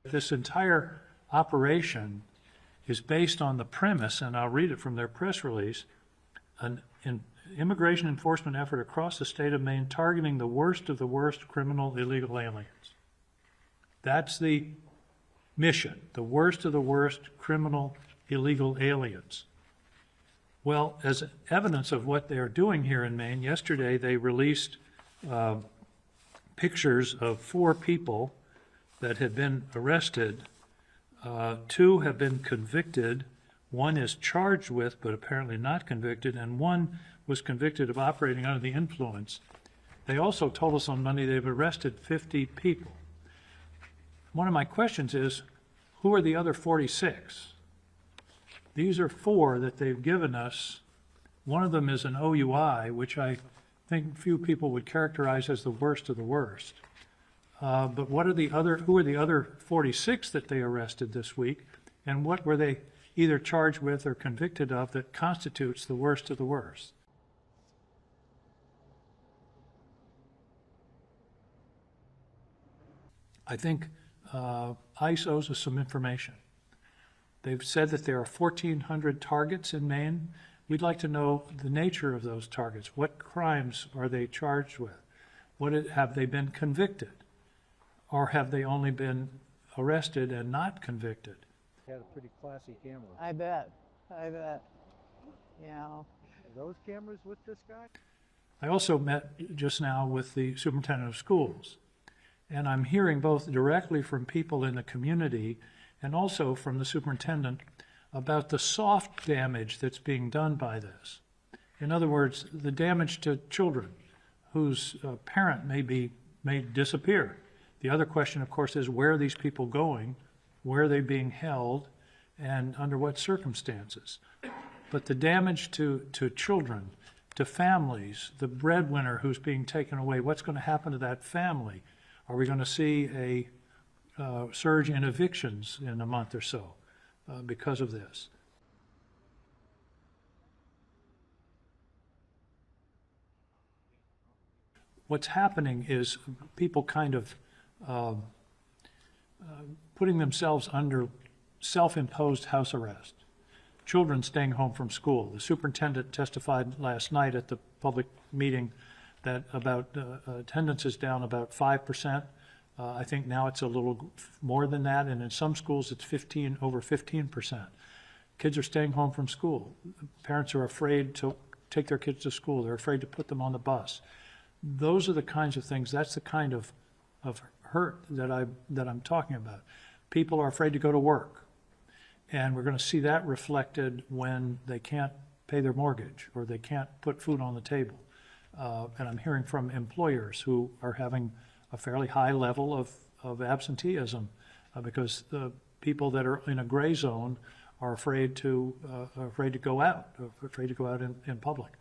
This entire operation is based on the premise, and I'll read it from their press release, an immigration enforcement effort across the state of Maine targeting the worst of the worst criminal illegal aliens. That's the mission, the worst of the worst criminal illegal aliens. Well, as evidence of what they are doing here in Maine, yesterday they released pictures of 4 people that had been arrested. 2 have been convicted. 1 is charged with, but apparently not convicted, and 1 was convicted of operating under the influence. They also told us on Monday they've arrested 50 people. One of my questions is, who are the other 46? These are 4 that they've given us. One of them is an OUI, which I think few people would characterize as the worst of the worst. But what are the other? Who are the other 46 that they arrested this week, and what were they either charged with or convicted of that constitutes the worst of the worst? I think ICE owes us some information. They've said that there are 1,400 targets in Maine. We'd like to know the nature of those targets. What crimes are they charged with? Have they been convicted? Or have they only been arrested and not convicted? Had a pretty classy camera. I bet. Yeah. Are those cameras with this guy? I also met just now with the superintendent of schools, and I'm hearing both directly from people in the community and also from the superintendent about the soft damage that's being done by this. In other words, the damage to children whose parent may disappear. The other question, of course, is where are these people going, where are they being held, and under what circumstances. But the damage to children, to families, the breadwinner who's being taken away, what's going to happen to that family? Are we going to see a surge in evictions in a month or so because of this? What's happening is people kind of putting themselves under self-imposed house arrest. Children staying home from school. The superintendent testified last night at the public meeting that about attendance is down about 5%. I think now it's a little more than that, and in some schools it's over 15%. Kids are staying home from school. Parents are afraid to take their kids to school. They're afraid to put them on the bus. Those are the kinds of things, that's the kind of hurt that I'm talking about. People are afraid to go to work, and we're going to see that reflected when they can't pay their mortgage or they can't put food on the table. And I'm hearing from employers who are having a fairly high level of absenteeism because the people that are in a gray zone are afraid to go out in public.